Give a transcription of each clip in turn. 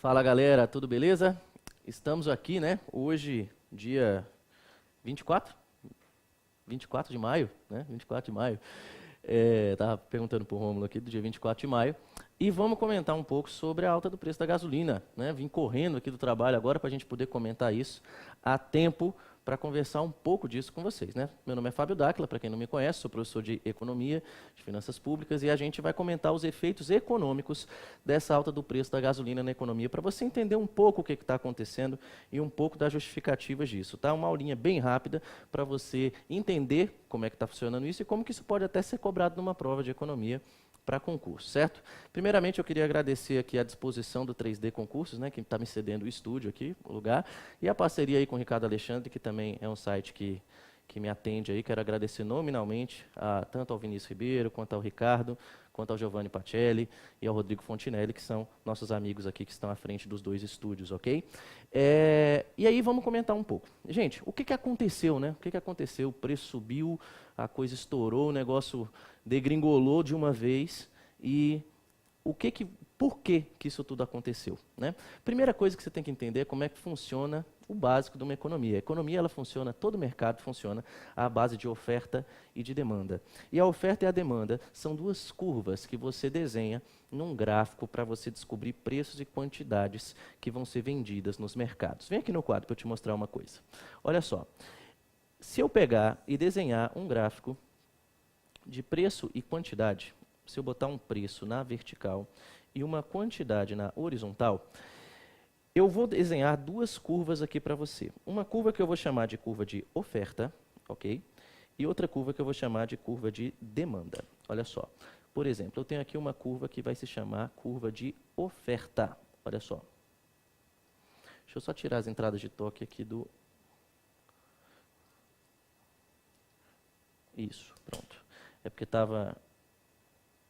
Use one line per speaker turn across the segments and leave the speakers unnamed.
Fala galera, tudo beleza? Estamos aqui, né? Hoje, dia 24? 24 de maio, né? 24 de maio. Tava perguntando pro Rômulo aqui do dia 24 de maio. E vamos comentar um pouco sobre a alta do preço da gasolina, né? Vim correndo aqui do trabalho agora para a gente poder comentar isso a tempo para conversar um pouco disso com vocês, né? Meu nome é Fábio Dáquila, para quem não me conhece, sou professor de Economia, de Finanças Públicas, e a gente vai comentar os efeitos econômicos dessa alta do preço da gasolina na economia, para você entender um pouco o que está acontecendo e um pouco das justificativas disso, tá? Uma aulinha bem rápida para você entender como é que está funcionando isso e como que isso pode até ser cobrado numa prova de economia para concurso, certo? Primeiramente, eu queria agradecer aqui a disposição do 3D Concursos, né, que está me cedendo o estúdio aqui, o lugar, e a parceria aí com o Ricardo Alexandre, que também é um site que me atende aí. Quero agradecer nominalmente tanto ao Vinícius Ribeiro, quanto ao Ricardo, quanto ao Giovanni Pacelli e ao Rodrigo Fontinelli, que são nossos amigos aqui que estão à frente dos dois estúdios, ok? E aí vamos comentar um pouco. Gente, o que aconteceu, né? O que aconteceu? O preço subiu, a coisa estourou, o negócio degringolou de uma vez e por que isso tudo aconteceu, né? Primeira coisa que você tem que entender é como é que funciona o básico de uma economia. A economia, ela funciona, todo mercado funciona à base de oferta e de demanda. E a oferta e a demanda são duas curvas que você desenha num gráfico para você descobrir preços e quantidades que vão ser vendidas nos mercados. Vem aqui no quadro para eu te mostrar uma coisa. Olha só, se eu pegar e desenhar um gráfico de preço e quantidade, se eu botar um preço na vertical e uma quantidade na horizontal, eu vou desenhar duas curvas aqui para você. Uma curva que eu vou chamar de curva de oferta, ok? E outra curva que eu vou chamar de curva de demanda. Olha só. Por exemplo, eu tenho aqui uma curva que vai se chamar curva de oferta. Olha só. Deixa eu só tirar as entradas de toque aqui do... Isso, pronto. É porque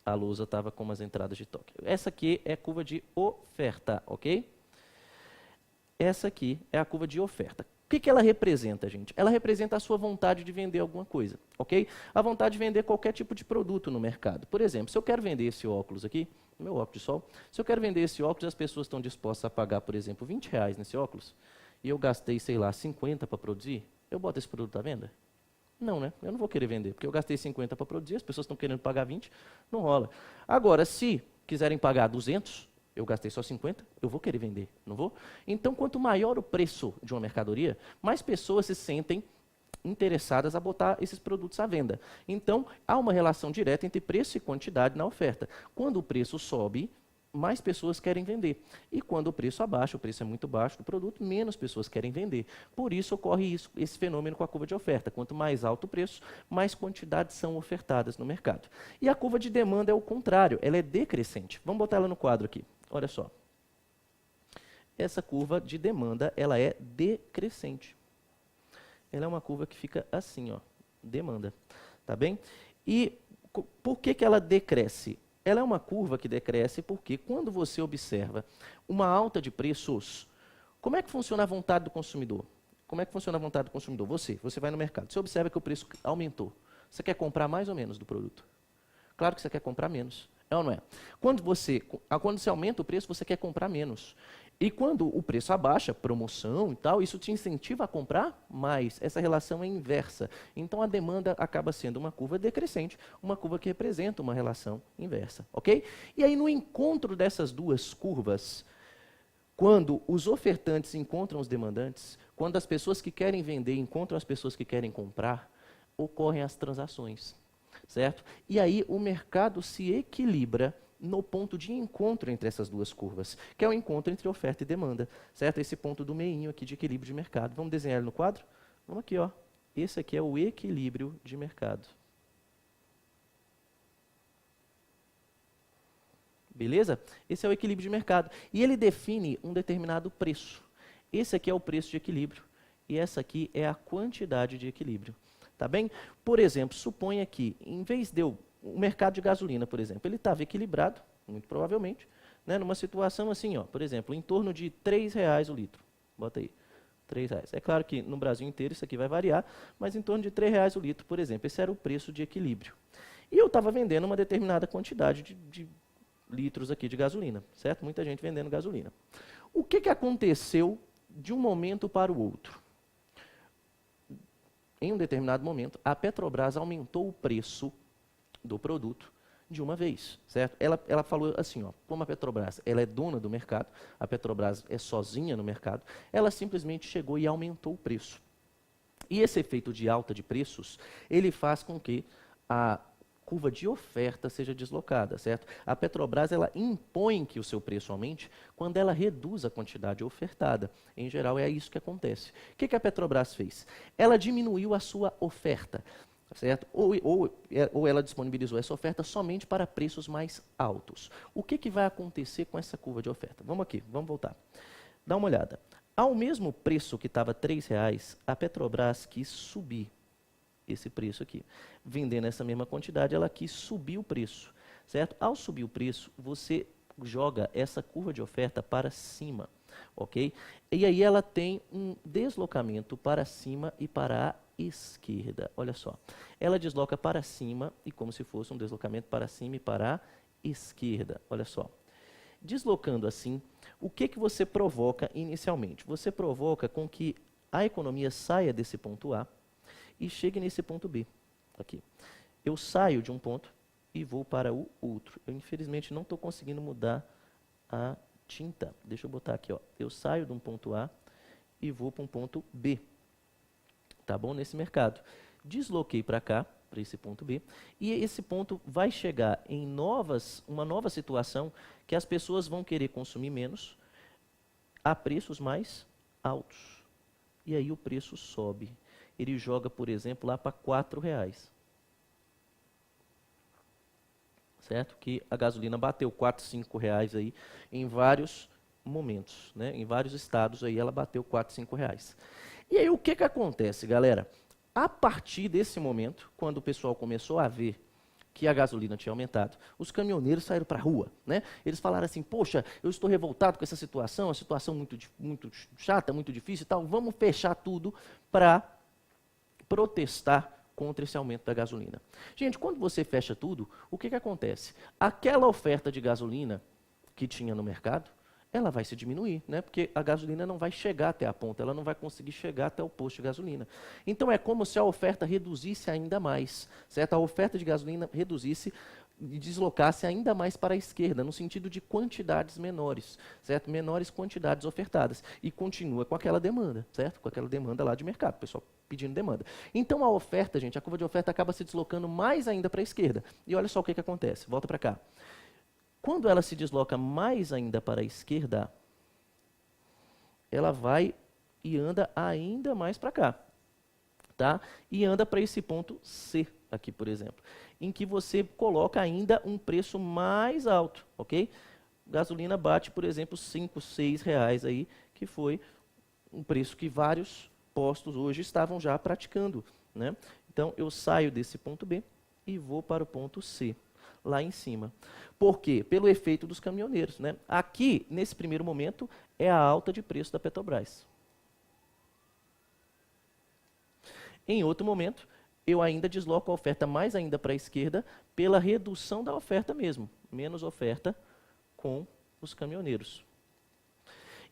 a lousa estava com umas entradas de toque. Essa aqui é a curva de oferta, ok? Essa aqui é a curva de oferta. O que ela representa, gente? Ela representa a sua vontade de vender alguma coisa, ok? A vontade de vender qualquer tipo de produto no mercado. Por exemplo, se eu quero vender esse óculos aqui, meu óculos de sol, se eu quero vender esse óculos, as pessoas estão dispostas a pagar, por exemplo, R$20 nesse óculos, e eu gastei, sei lá, 50 para produzir, eu boto esse produto à venda? Não, né? Eu não vou querer vender, porque eu gastei 50 para produzir, as pessoas estão querendo pagar 20, não rola. Agora, se quiserem pagar 200, eu gastei só 50, eu vou querer vender, não vou? Então, quanto maior o preço de uma mercadoria, mais pessoas se sentem interessadas a botar esses produtos à venda. Então, há uma relação direta entre preço e quantidade na oferta. Quando o preço sobe, mais pessoas querem vender. E quando o preço abaixa, o preço é muito baixo do produto, menos pessoas querem vender. Por isso ocorre esse fenômeno com a curva de oferta. Quanto mais alto o preço, mais quantidades são ofertadas no mercado. E a curva de demanda é o contrário, ela é decrescente. Vamos botar ela no quadro aqui. Olha só. Essa curva de demanda, ela é decrescente. Ela é uma curva que fica assim, ó, demanda. Tá bem? E por que ela decresce? Ela é uma curva que decresce porque quando você observa uma alta de preços, como é que funciona a vontade do consumidor? Como é que funciona a vontade do consumidor? Você vai no mercado, você observa que o preço aumentou. Você quer comprar mais ou menos do produto? Claro que você quer comprar menos. É ou não é? Quando você aumenta o preço, você quer comprar menos. E quando o preço abaixa, promoção e tal, isso te incentiva a comprar mais. Essa relação é inversa. Então, a demanda acaba sendo uma curva decrescente, uma curva que representa uma relação inversa, ok? E aí, no encontro dessas duas curvas, quando os ofertantes encontram os demandantes, quando as pessoas que querem vender encontram as pessoas que querem comprar, ocorrem as transações, certo? E aí, o mercado se equilibra no ponto de encontro entre essas duas curvas, que é o encontro entre oferta e demanda, certo? Esse ponto do meinho aqui de equilíbrio de mercado. Vamos desenhar ele no quadro? Vamos aqui, ó. Esse aqui é o equilíbrio de mercado. Beleza? Esse é o equilíbrio de mercado. E ele define um determinado preço. Esse aqui é o preço de equilíbrio. E essa aqui é a quantidade de equilíbrio. Tá bem? Por exemplo, suponha que, em vez de o mercado de gasolina, por exemplo, ele estava equilibrado, muito provavelmente, né, numa situação assim, ó, por exemplo, em torno de R$3 o litro. Bota aí, R$3. É claro que no Brasil inteiro isso aqui vai variar, mas em torno de R$3 o litro, por exemplo, esse era o preço de equilíbrio. E eu estava vendendo uma determinada quantidade litros aqui de gasolina, certo? Muita gente vendendo gasolina. O que aconteceu de um momento para o outro? Em um determinado momento, a Petrobras aumentou o preço do produto de uma vez, certo? Ela falou assim, ó, como a Petrobras ela é dona do mercado, a Petrobras é sozinha no mercado, ela simplesmente chegou e aumentou o preço. E esse efeito de alta de preços, ele faz com que a curva de oferta seja deslocada, certo? A Petrobras ela impõe que o seu preço aumente quando ela reduz a quantidade ofertada. Em geral, é isso que acontece. O que a Petrobras fez? Ela diminuiu a sua oferta, certo? Ou ela disponibilizou essa oferta somente para preços mais altos. O que vai acontecer com essa curva de oferta? Vamos aqui, vamos voltar. Dá uma olhada. Ao mesmo preço que estava R$ 3,00, a Petrobras quis subir esse preço aqui. Vendendo essa mesma quantidade, ela quis subir o preço, certo? Ao subir o preço, você joga essa curva de oferta para cima, ok? E aí ela tem um deslocamento para cima e para a esquerda. Olha só, ela desloca para cima e como se fosse um deslocamento para cima e para a esquerda. Olha só. Deslocando assim, o que você provoca inicialmente? Você provoca com que a economia saia desse ponto A e chegue nesse ponto B. Aqui. Eu saio de um ponto e vou para o outro. Eu, infelizmente, não estou conseguindo mudar a tinta. Deixa eu botar aqui. Ó. Eu saio de um ponto A e vou para um ponto B. Tá bom? Nesse mercado. Desloquei para cá, para esse ponto B, e esse ponto vai chegar em uma nova situação que as pessoas vão querer consumir menos a preços mais altos. E aí o preço sobe. Ele joga, por exemplo, lá para R$ 4,00. Certo? Que a gasolina bateu R$ 4, R$ 5,00 aí em vários momentos, né? Em vários estados aí ela bateu R$ 4, R$ 5,00. E aí o que acontece, galera? A partir desse momento, quando o pessoal começou a ver que a gasolina tinha aumentado, os caminhoneiros saíram para a rua, né? Eles falaram assim, poxa, eu estou revoltado com essa situação, uma situação muito chata, muito difícil e tal, vamos fechar tudo para protestar contra esse aumento da gasolina. Gente, quando você fecha tudo, o que acontece? Aquela oferta de gasolina que tinha no mercado, ela vai se diminuir, né? Porque a gasolina não vai chegar até a ponta, ela não vai conseguir chegar até o posto de gasolina. Então é como se a oferta reduzisse ainda mais, certo? A oferta de gasolina reduzisse e deslocasse ainda mais para a esquerda, no sentido de quantidades menores, certo? Menores quantidades ofertadas. E continua com aquela demanda, certo? Com aquela demanda lá de mercado, o pessoal pedindo demanda. Então a oferta, gente, a curva de oferta acaba se deslocando mais ainda para a esquerda. E olha só o que acontece, volta para cá. Quando ela se desloca mais ainda para a esquerda, ela vai e anda ainda mais para cá, tá? E anda para esse ponto C aqui, por exemplo, em que você coloca ainda um preço mais alto, ok? Gasolina bate, por exemplo, R$ 5, R$ 6 aí, que foi um preço que vários postos hoje estavam já praticando, né? Então, eu saio desse ponto B e vou para o ponto C, lá em cima. Por quê? Pelo efeito dos caminhoneiros, né? Aqui, nesse primeiro momento, é a alta de preço da Petrobras. Em outro momento, eu ainda desloco a oferta mais ainda para a esquerda pela redução da oferta mesmo. Menos oferta com os caminhoneiros.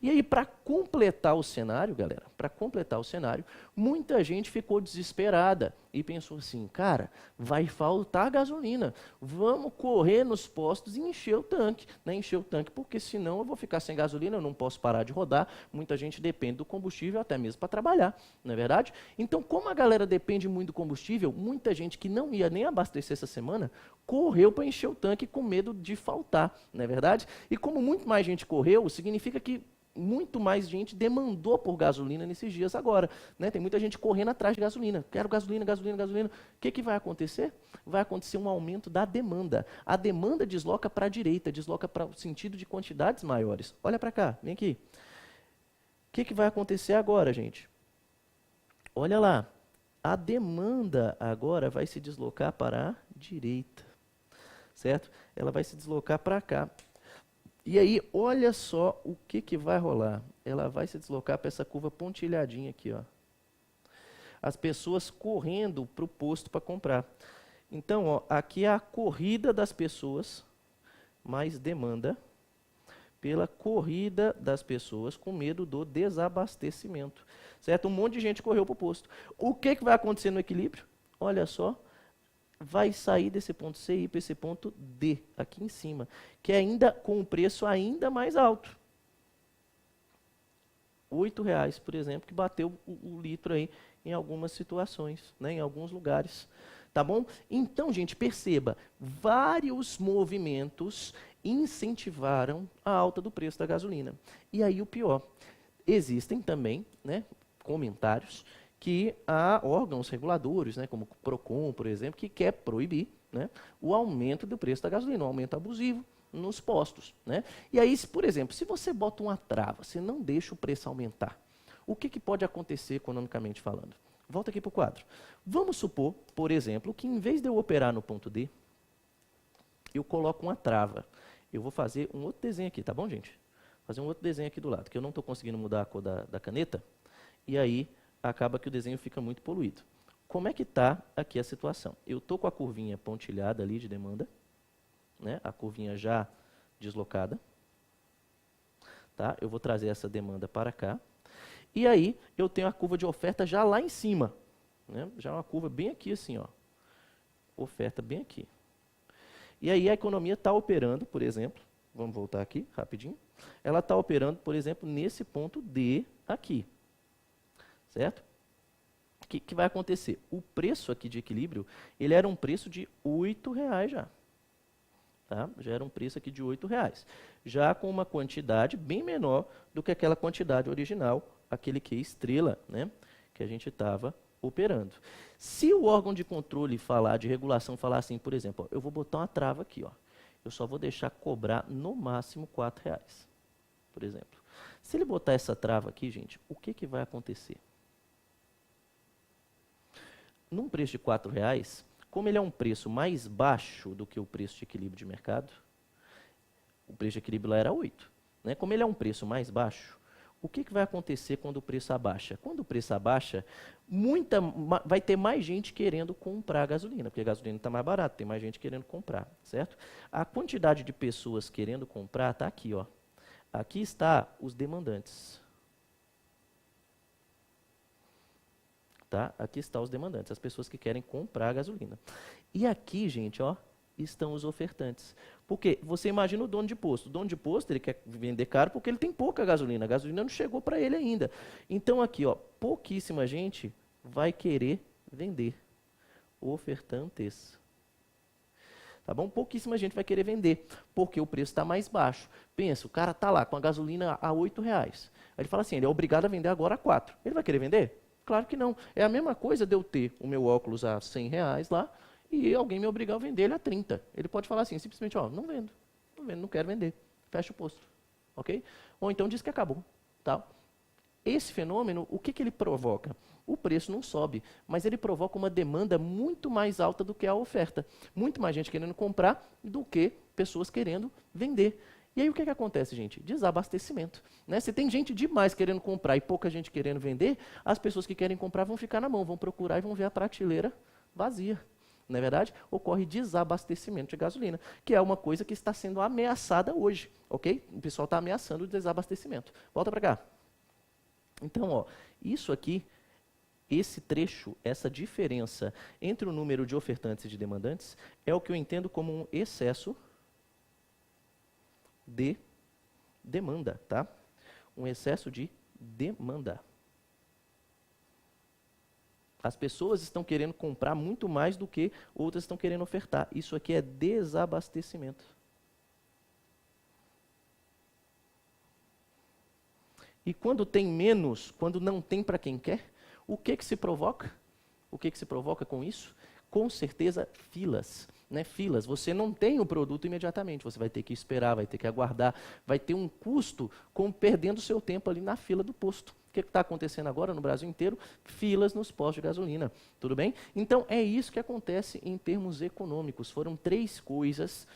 E aí, para completar o cenário, galera, para completar o cenário, muita gente ficou desesperada e pensou assim, cara, vai faltar gasolina, vamos correr nos postos e encher o tanque, né? Encher o tanque, porque senão eu vou ficar sem gasolina, eu não posso parar de rodar, muita gente depende do combustível até mesmo para trabalhar, não é verdade? Então, como a galera depende muito do combustível, muita gente que não ia nem abastecer essa semana, correu para encher o tanque com medo de faltar, não é verdade? E como muito mais gente correu, significa que muito mais gente demandou por gasolina nesses dias agora, né? Tem muita gente correndo atrás de gasolina. Quero gasolina, gasolina, gasolina. O que vai acontecer? Vai acontecer um aumento da demanda. A demanda desloca para a direita, desloca para o sentido de quantidades maiores. Olha para cá, vem aqui. O que vai acontecer agora, gente? Olha lá. A demanda agora vai se deslocar para a direita, certo? Ela vai se deslocar para cá. E aí, olha só o que vai rolar. Ela vai se deslocar para essa curva pontilhadinha aqui, ó. As pessoas correndo para o posto para comprar. Então, ó, aqui é a corrida das pessoas mais demanda pela corrida das pessoas com medo do desabastecimento. Certo? Um monte de gente correu para o posto. O que vai acontecer no equilíbrio? Olha só, vai sair desse ponto C e ir para esse ponto D, aqui em cima, que é ainda com um preço ainda mais alto. R$8, por exemplo, que bateu o litro aí em algumas situações, né, em alguns lugares. Tá bom? Então, gente, perceba, vários movimentos incentivaram a alta do preço da gasolina. E aí o pior, existem também, né, comentários que há órgãos reguladores, né, como o Procon, por exemplo, que quer proibir, né, o aumento do preço da gasolina, um aumento abusivo nos postos, né? E aí, por exemplo, se você bota uma trava, você não deixa o preço aumentar, o que pode acontecer economicamente falando? Volta aqui para o quadro. Vamos supor, por exemplo, que em vez de eu operar no ponto D, eu coloco uma trava. Eu vou fazer um outro desenho aqui, tá bom, gente? Fazer um outro desenho aqui do lado, que eu não estou conseguindo mudar a cor da caneta, e aí acaba que o desenho fica muito poluído. Como é que está aqui a situação? Eu estou com a curvinha pontilhada ali de demanda, né? A curvinha já deslocada. Tá? Eu vou trazer essa demanda para cá. E aí eu tenho a curva de oferta já lá em cima. Né? Já uma curva bem aqui assim, ó. Oferta bem aqui. E aí a economia está operando, por exemplo, vamos voltar aqui rapidinho. Ela está operando, por exemplo, nesse ponto D aqui. Certo? O que vai acontecer? O preço aqui de equilíbrio, ele era um preço de R$8 já. Tá? Já era um preço aqui de R$8. Já com uma quantidade bem menor do que aquela quantidade original, aquele que é estrela, né, que a gente estava operando. Se o órgão de controle falar, de regulação, falar assim, por exemplo, ó, eu vou botar uma trava aqui, ó, eu só vou deixar cobrar no máximo R$4, por exemplo. Se ele botar essa trava aqui, gente, o que vai acontecer? Num preço de R$4, como ele é um preço mais baixo do que o preço de equilíbrio de mercado, o preço de equilíbrio lá era 8. Né? Como ele é um preço mais baixo, o que vai acontecer quando o preço abaixa? Quando o preço abaixa, vai ter mais gente querendo comprar a gasolina, porque a gasolina está mais barata, tem mais gente querendo comprar, certo? A quantidade de pessoas querendo comprar está aqui, ó. Aqui está os demandantes. Tá? Aqui estão os demandantes, as pessoas que querem comprar a gasolina. E aqui, gente, ó, estão os ofertantes. Porque você imagina o dono de posto. O dono de posto ele quer vender caro porque ele tem pouca gasolina. A gasolina não chegou para ele ainda. Então aqui, ó, pouquíssima gente vai querer vender. Ofertantes. Tá bom? Pouquíssima gente vai querer vender, porque o preço está mais baixo. Pensa, o cara está lá com a gasolina a R$8. Aí ele fala assim, ele é obrigado a vender agora a 4. Ele vai querer vender? Claro que não. É a mesma coisa de eu ter o meu óculos a R$100 lá e alguém me obrigar a vender ele a 30. Ele pode falar assim, simplesmente, ó, não vendo, não quero vender, fecha o posto, ok? Ou então diz que acabou, tá? Esse fenômeno, o que ele provoca? O preço não sobe, mas ele provoca uma demanda muito mais alta do que a oferta. Muito mais gente querendo comprar do que pessoas querendo vender. E aí o que acontece, gente? Desabastecimento. Né? Se tem gente demais querendo comprar e pouca gente querendo vender, as pessoas que querem comprar vão ficar na mão, vão procurar e vão ver a prateleira vazia. Não é verdade? Ocorre desabastecimento de gasolina, que é uma coisa que está sendo ameaçada hoje. Ok? O pessoal está ameaçando o desabastecimento. Volta para cá. Então, ó, isso aqui, esse trecho, essa diferença entre o número de ofertantes e de demandantes, é o que eu entendo como um excesso de demanda, tá? Um excesso de demanda. As pessoas estão querendo comprar muito mais do que outras estão querendo ofertar. Isso aqui é desabastecimento. E quando tem menos, quando não tem para quem quer, o que se provoca? O que se provoca com isso? Com certeza, filas. Né? Filas, você não tem o produto imediatamente, você vai ter que esperar, vai ter que aguardar, vai ter um custo com perdendo seu tempo ali na fila do posto. O que está acontecendo agora no Brasil inteiro? Filas nos postos de gasolina, tudo bem? Então, é isso que acontece em termos econômicos. Foram 3 coisas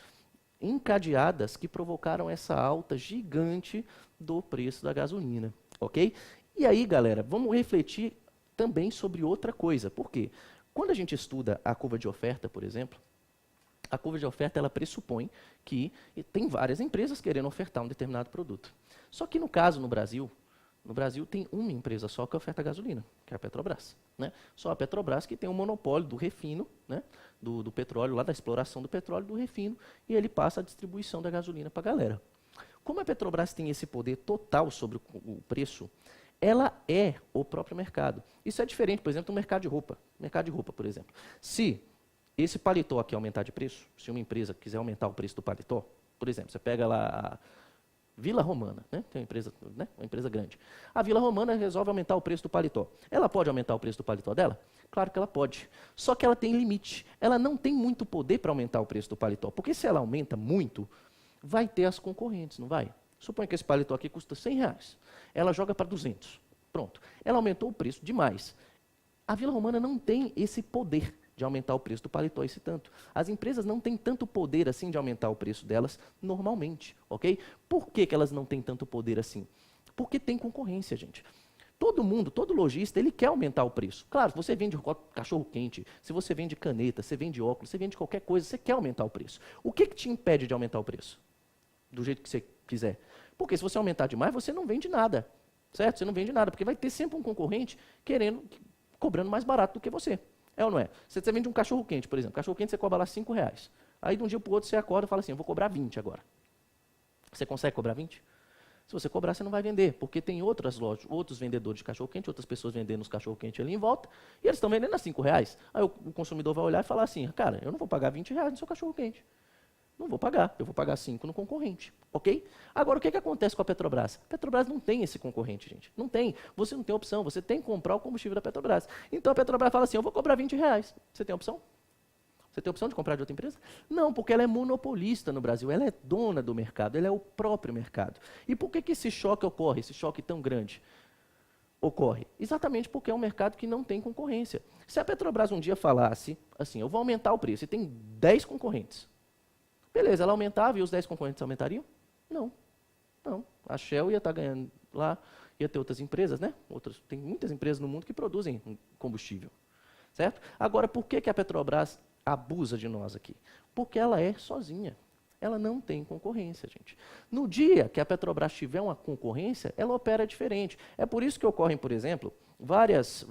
encadeadas que provocaram essa alta gigante do preço da gasolina, ok? E aí, galera, vamos refletir também sobre outra coisa. Por quê? Quando a gente estuda a curva de oferta, por exemplo, A curva de oferta, ela pressupõe que tem várias empresas querendo ofertar um determinado produto. Só que no caso, no Brasil tem uma empresa só que oferta gasolina, que é a Petrobras. Né? Só a Petrobras que tem um monopólio do refino, né? do petróleo, lá da exploração do petróleo, do refino, e ele passa a distribuição da gasolina para a galera. Como a Petrobras tem esse poder total sobre o preço, ela é o próprio mercado. Isso é diferente, por exemplo, do mercado de roupa. Mercado de roupa, por exemplo. Se esse paletó aqui aumentar de preço, se uma empresa quiser aumentar o preço do paletó, por exemplo, você pega lá a Vila Romana, né? Tem uma empresa grande. A Vila Romana resolve aumentar o preço do paletó. Ela pode aumentar o preço do paletó dela? Claro que ela pode. Só que ela tem limite. Ela não tem muito poder para aumentar o preço do paletó. Porque se ela aumenta muito, vai ter as concorrentes, não vai? Suponha que esse paletó aqui custa R$100. Ela joga para 200. Pronto. Ela aumentou o preço demais. A Vila Romana não tem esse poder de aumentar o preço do paletó esse tanto. As empresas não têm tanto poder assim de aumentar o preço delas normalmente, ok? Por que elas não têm tanto poder assim? Porque tem concorrência, gente. Todo mundo, todo lojista, ele quer aumentar o preço. Claro, se você vende cachorro-quente, se você vende caneta, você vende óculos, você vende qualquer coisa, você quer aumentar o preço. O que te impede de aumentar o preço? Do jeito que você quiser. Porque se você aumentar demais, você não vende nada. Certo? Você não vende nada, porque vai ter sempre um concorrente cobrando mais barato do que você. É ou não é? Você vende um cachorro-quente, por exemplo. Cachorro-quente você cobra lá R$5. Aí de um dia para o outro você acorda e fala assim, eu vou cobrar 20 agora. Você consegue cobrar 20? Se você cobrar, você não vai vender, porque tem outras lojas, outros vendedores de cachorro-quente, outras pessoas vendendo os cachorro-quente ali em volta, e eles estão vendendo a R$5. Aí o consumidor vai olhar e falar assim, cara, eu não vou pagar R$20 no seu cachorro-quente. Não vou pagar, eu vou pagar 5 no concorrente, ok? Agora, o que acontece com a Petrobras? A Petrobras não tem esse concorrente, gente. Não tem. Você não tem opção, você tem que comprar o combustível da Petrobras. Então a Petrobras fala assim, eu vou cobrar R$20. Você tem opção? Você tem opção de comprar de outra empresa? Não, porque ela é monopolista no Brasil, ela é dona do mercado, ela é o próprio mercado. E por que esse choque ocorre, esse choque tão grande? Ocorre exatamente porque é um mercado que não tem concorrência. Se a Petrobras um dia falasse assim, eu vou aumentar o preço, e tem 10 concorrentes, beleza, ela aumentava e os 10 concorrentes aumentariam? Não. Não. A Shell ia estar ganhando lá, ia ter outras empresas, né? Tem muitas empresas no mundo que produzem combustível. Certo? Agora, por que a Petrobras abusa de nós aqui? Porque ela é sozinha. Ela não tem concorrência, gente. No dia que a Petrobras tiver uma concorrência, ela opera diferente. É por isso que ocorrem, por exemplo, várias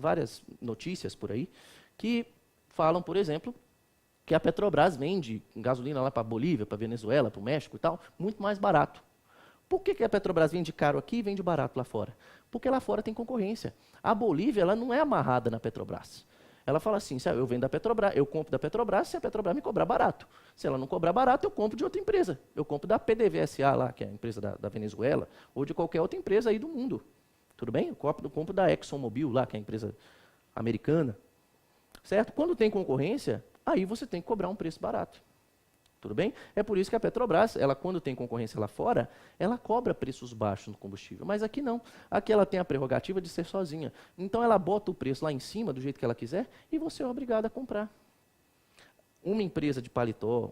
notícias por aí que falam, por exemplo, que a Petrobras vende gasolina lá para a Bolívia, para a Venezuela, para o México e tal, muito mais barato. Por que a Petrobras vende caro aqui e vende barato lá fora? Porque lá fora tem concorrência. A Bolívia ela não é amarrada na Petrobras. Ela fala assim, eu vendo da Petrobras, eu compro da Petrobras se a Petrobras me cobrar barato. Se ela não cobrar barato, eu compro de outra empresa. Eu compro da PDVSA lá, que é a empresa da Venezuela, ou de qualquer outra empresa aí do mundo. Tudo bem? Eu compro da ExxonMobil lá, que é a empresa americana. Certo? Quando tem concorrência, aí você tem que cobrar um preço barato. Tudo bem? É por isso que a Petrobras, ela, quando tem concorrência lá fora, ela cobra preços baixos no combustível. Mas aqui não. Aqui ela tem a prerrogativa de ser sozinha. Então ela bota o preço lá em cima, do jeito que ela quiser, e você é obrigado a comprar. Uma empresa de paletó,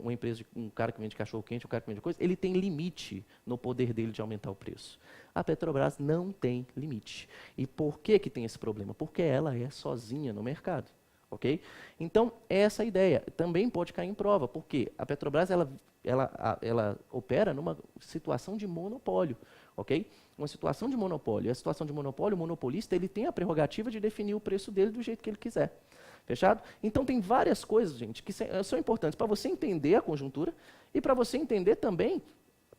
um cara que vende cachorro-quente, um cara que vende coisa, ele tem limite no poder dele de aumentar o preço. A Petrobras não tem limite. E por que tem esse problema? Porque ela é sozinha no mercado. Okay? Então, essa é a ideia. Também pode cair em prova, porque a Petrobras ela opera numa situação de monopólio. Okay? Uma situação de monopólio. E a situação de monopólio, o monopolista ele tem a prerrogativa de definir o preço dele do jeito que ele quiser. Fechado? Então, tem várias coisas, gente, que são importantes para você entender a conjuntura e para você entender também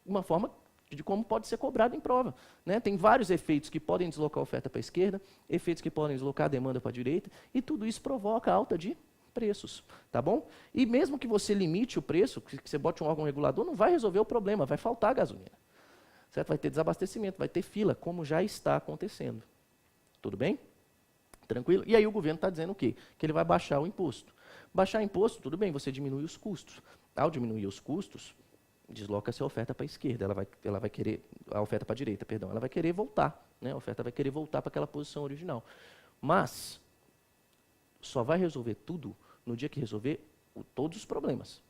uma forma de como pode ser cobrado em prova. Né? Tem vários efeitos que podem deslocar a oferta para a esquerda, efeitos que podem deslocar a demanda para a direita, e tudo isso provoca alta de preços. Tá bom? E mesmo que você limite o preço, que você bote um órgão regulador, não vai resolver o problema, vai faltar gasolina. Certo? Vai ter desabastecimento, vai ter fila, como já está acontecendo. Tudo bem? Tranquilo? E aí o governo está dizendo o quê? Que ele vai baixar o imposto. Baixar imposto, tudo bem, você diminui os custos. Ao diminuir os custos, desloca-se a oferta para a esquerda, ela vai querer, a oferta para a direita, perdão, ela vai querer voltar, né? A oferta vai querer voltar para aquela posição original. Mas só vai resolver tudo no dia que resolver todos os problemas.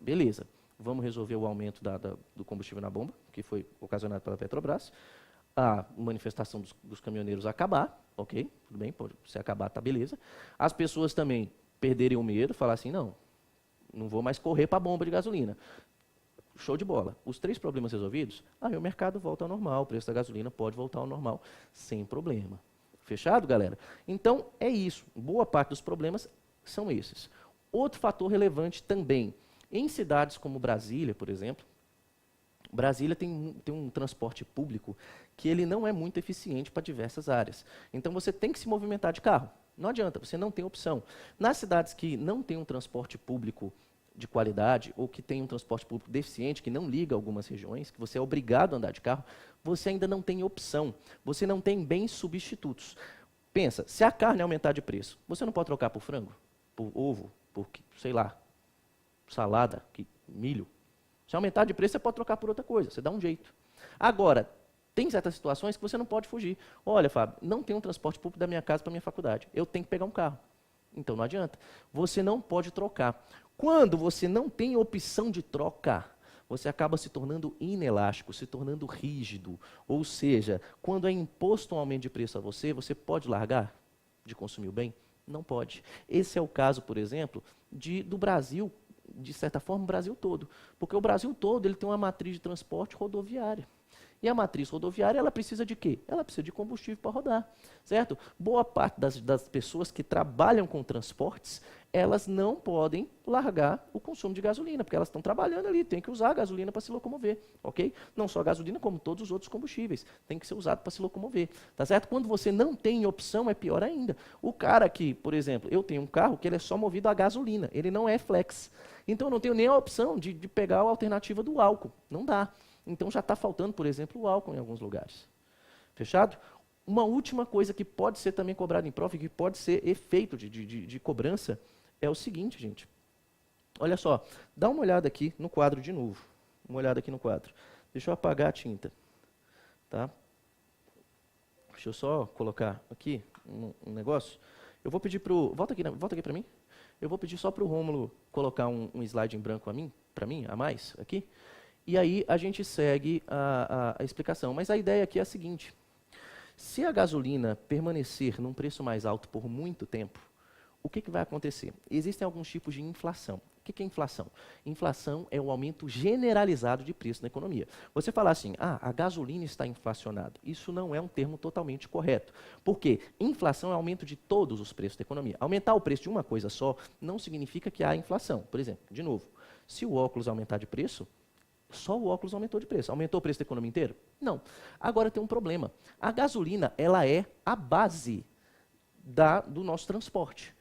Beleza, vamos resolver o aumento do combustível na bomba, que foi ocasionado pela Petrobras, a manifestação dos caminhoneiros acabar, ok, tudo bem, se acabar, tá beleza. As pessoas também perderem o medo, falar assim, não Não vou mais correr para a bomba de gasolina. Show de bola. Os 3 problemas resolvidos, aí o mercado volta ao normal, o preço da gasolina pode voltar ao normal, sem problema. Fechado, galera? Então, é isso. Boa parte dos problemas são esses. Outro fator relevante também, em cidades como Brasília, por exemplo, Brasília tem um transporte público que ele não é muito eficiente para diversas áreas. Então, você tem que se movimentar de carro. Não adianta, você não tem opção. Nas cidades que não tem um transporte público de qualidade, ou que tem um transporte público deficiente, que não liga a algumas regiões, que você é obrigado a andar de carro, você ainda não tem opção. Você não tem bens substitutos. Pensa, se a carne aumentar de preço, você não pode trocar por frango, por ovo, por, sei lá, salada, milho. Se aumentar de preço, você pode trocar por outra coisa, você dá um jeito. Agora, tem certas situações que você não pode fugir. Olha, Fábio, não tem um transporte público da minha casa para a minha faculdade. Eu tenho que pegar um carro. Então não adianta. Você não pode trocar. Quando você não tem opção de trocar, você acaba se tornando inelástico, se tornando rígido. Ou seja, quando é imposto um aumento de preço a você, você pode largar de consumir o bem? Não pode. Esse é o caso, por exemplo, do Brasil, de certa forma, o Brasil todo. Porque o Brasil todo ele tem uma matriz de transporte rodoviária. E a matriz rodoviária, ela precisa de quê? Ela precisa de combustível para rodar, certo? Boa parte das pessoas que trabalham com transportes, elas não podem largar o consumo de gasolina, porque elas estão trabalhando ali, tem que usar a gasolina para se locomover, ok? Não só a gasolina, como todos os outros combustíveis, tem que ser usado para se locomover, tá certo? Quando você não tem opção, é pior ainda. O cara que, por exemplo, eu tenho um carro que ele é só movido a gasolina, ele não é flex. Então eu não tenho nem a opção de pegar a alternativa do álcool, não dá. Então já está faltando, por exemplo, o álcool em alguns lugares. Fechado? Uma última coisa que pode ser também cobrada em prova e que pode ser efeito de cobrança é o seguinte, gente. Olha só, dá uma olhada aqui no quadro de novo. Uma olhada aqui no quadro. Deixa eu apagar a tinta. Tá? Deixa eu só colocar aqui um negócio. Eu vou pedir para o... Volta aqui para mim. Eu vou pedir só para o Rômulo colocar um slide em branco para mim, a mais, aqui. E aí a gente segue a explicação. Mas a ideia aqui é a seguinte. Se a gasolina permanecer num preço mais alto por muito tempo, o que vai acontecer? Existem alguns tipos de inflação. O que é inflação? Inflação é o aumento generalizado de preço na economia. Você falar assim, a gasolina está inflacionada. Isso não é um termo totalmente correto. Por quê? Inflação é aumento de todos os preços da economia. Aumentar o preço de uma coisa só não significa que há inflação. Por exemplo, de novo, se o óculos aumentar de preço, só o óculos aumentou de preço. Aumentou o preço da economia inteira? Não. Agora tem um problema. A gasolina, ela é a base do nosso transporte.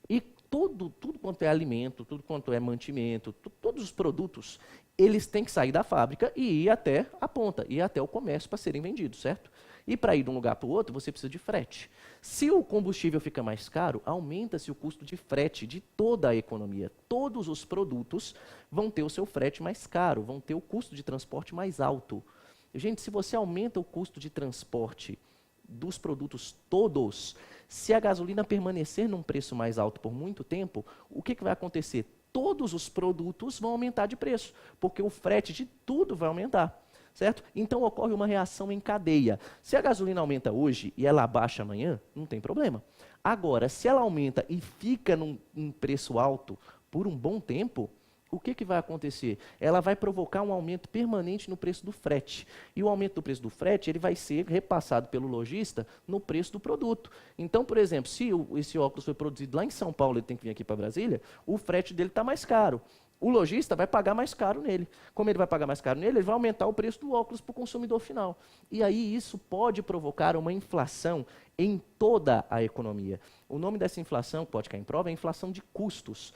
E tudo quanto é alimento, tudo quanto é mantimento, todos os produtos, eles têm que sair da fábrica e ir até a ponta, ir até o comércio para serem vendidos, certo? E para ir de um lugar para o outro, você precisa de frete. Se o combustível fica mais caro, aumenta-se o custo de frete de toda a economia. Todos os produtos vão ter o seu frete mais caro, vão ter o custo de transporte mais alto. Gente, se você aumenta o custo de transporte dos produtos todos, se a gasolina permanecer num preço mais alto por muito tempo, o que vai acontecer? Todos os produtos vão aumentar de preço, porque o frete de tudo vai aumentar. Certo? Então ocorre uma reação em cadeia. Se a gasolina aumenta hoje e ela abaixa amanhã, não tem problema. Agora, se ela aumenta e fica num preço alto por um bom tempo, o que vai acontecer? Ela vai provocar um aumento permanente no preço do frete. E o aumento do preço do frete ele vai ser repassado pelo lojista no preço do produto. Então, por exemplo, se esse óculos foi produzido lá em São Paulo, ele tem que vir aqui para Brasília, o frete dele está mais caro. O lojista vai pagar mais caro nele. Como ele vai pagar mais caro nele, ele vai aumentar o preço do óculos para o consumidor final. E aí isso pode provocar uma inflação em toda a economia. O nome dessa inflação, pode cair em prova, é inflação de custos.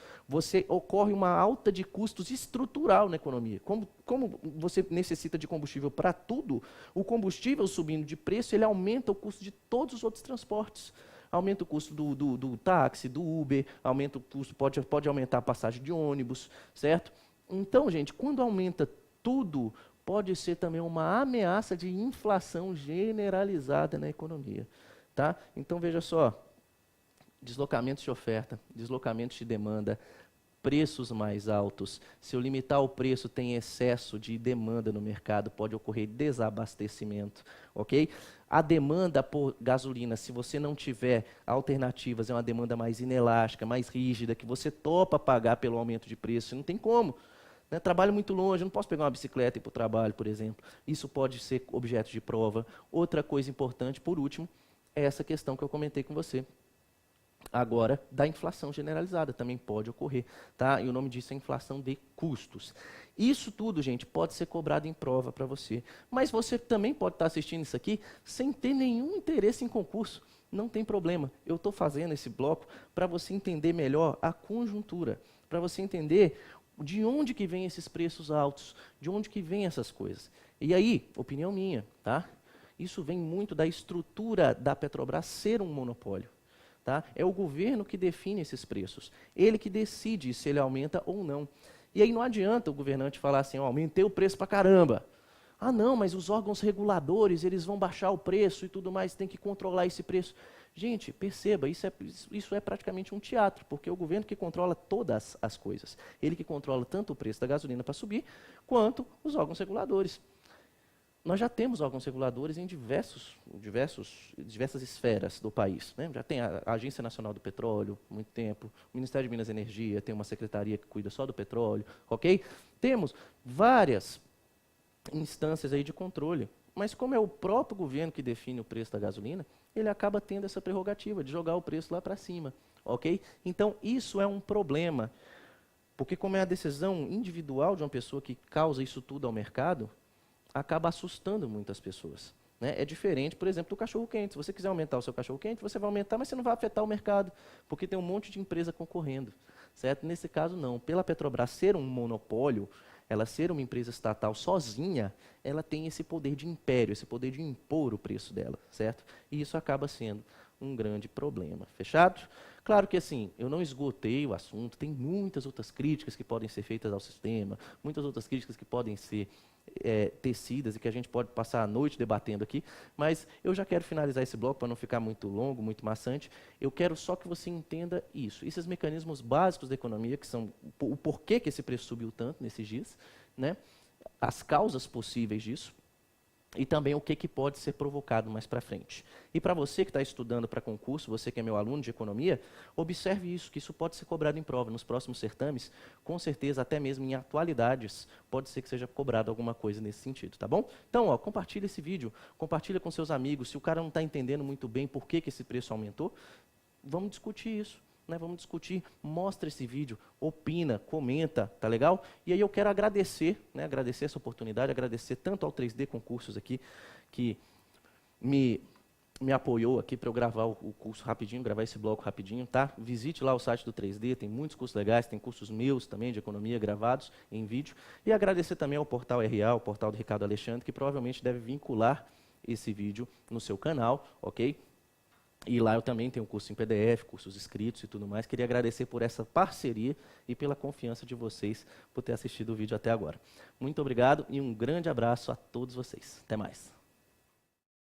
Ocorre uma alta de custos estrutural na economia. Como você necessita de combustível para tudo, o combustível subindo de preço, ele aumenta o custo de todos os outros transportes. Aumenta o custo do táxi, do Uber, aumenta o custo, pode aumentar a passagem de ônibus, certo? Então, gente, quando aumenta tudo, pode ser também uma ameaça de inflação generalizada na economia. Tá? Então, veja só, deslocamentos de oferta, deslocamentos de demanda, preços mais altos. Se eu limitar o preço, tem excesso de demanda no mercado, pode ocorrer desabastecimento, ok? A demanda por gasolina, se você não tiver alternativas, é uma demanda mais inelástica, mais rígida, que você topa pagar pelo aumento de preço, não tem como. Né? Trabalho muito longe, eu não posso pegar uma bicicleta e ir para o trabalho, por exemplo. Isso pode ser objeto de prova. Outra coisa importante, por último, é essa questão que eu comentei com você. Agora, da inflação generalizada também pode ocorrer, tá? E o nome disso é inflação de custos. Isso tudo, gente, pode ser cobrado em prova para você. Mas você também pode estar assistindo isso aqui sem ter nenhum interesse em concurso. Não tem problema. Eu estou fazendo esse bloco para você entender melhor a conjuntura, para você entender de onde que vem esses preços altos, de onde que vem essas coisas. E aí, opinião minha, tá? Isso vem muito da estrutura da Petrobras ser um monopólio. Tá? É o governo que define esses preços. Ele que decide se ele aumenta ou não. E aí não adianta o governante falar assim, oh, aumentei o preço para caramba. Ah, não, mas os órgãos reguladores, eles vão baixar o preço e tudo mais, tem que controlar esse preço. Gente, perceba, isso é praticamente um teatro, porque é o governo que controla todas as coisas. Ele que controla tanto o preço da gasolina para subir, quanto os órgãos reguladores. Nós já temos órgãos reguladores em diversas esferas do país. Né? Já tem a Agência Nacional do Petróleo, há muito tempo, o Ministério de Minas e Energia, tem uma secretaria que cuida só do petróleo, ok? Temos várias instâncias aí de controle, mas como é o próprio governo que define o preço da gasolina, ele acaba tendo essa prerrogativa de jogar o preço lá para cima, ok? Então, isso é um problema, porque como é a decisão individual de uma pessoa que causa isso tudo ao mercado, acaba assustando muitas pessoas. Né? É diferente, por exemplo, do cachorro-quente. Se você quiser aumentar o seu cachorro-quente, você vai aumentar, mas você não vai afetar o mercado, porque tem um monte de empresa concorrendo. Certo? Nesse caso, não. Pela Petrobras ser um monopólio, ela ser uma empresa estatal sozinha, ela tem esse poder de império, esse poder de impor o preço dela. Certo? E isso acaba sendo um grande problema. Fechado? Claro que assim, eu não esgotei o assunto, tem muitas outras críticas que podem ser feitas ao sistema, muitas outras críticas que podem ser tecidas e que a gente pode passar a noite debatendo aqui, mas eu já quero finalizar esse bloco para não ficar muito longo, muito maçante. Eu quero só que você entenda isso, esses mecanismos básicos da economia, que são o porquê que esse preço subiu tanto nesses dias, né? As causas possíveis disso, e também o que pode ser provocado mais para frente. E para você que está estudando para concurso, você que é meu aluno de economia, observe isso, que isso pode ser cobrado em prova. Nos próximos certames, com certeza, até mesmo em atualidades, pode ser que seja cobrado alguma coisa nesse sentido, tá bom? Então, ó, compartilha esse vídeo, compartilha com seus amigos. Se o cara não está entendendo muito bem por que esse preço aumentou, vamos discutir isso. Né, vamos discutir, mostra esse vídeo, opina, comenta, tá legal? E aí eu quero agradecer, né, agradecer essa oportunidade, agradecer tanto ao 3D Concursos aqui, que me apoiou aqui para eu gravar o curso rapidinho, gravar esse bloco rapidinho, tá? Visite lá o site do 3D, tem muitos cursos legais, tem cursos meus também de economia gravados em vídeo. E agradecer também ao Portal RA, o portal do Ricardo Alexandre, que provavelmente deve vincular esse vídeo no seu canal, ok? E lá eu também tenho curso em PDF, cursos escritos e tudo mais. Queria agradecer por essa parceria e pela confiança de vocês por ter assistido o vídeo até agora. Muito obrigado e um grande abraço a todos vocês. Até mais.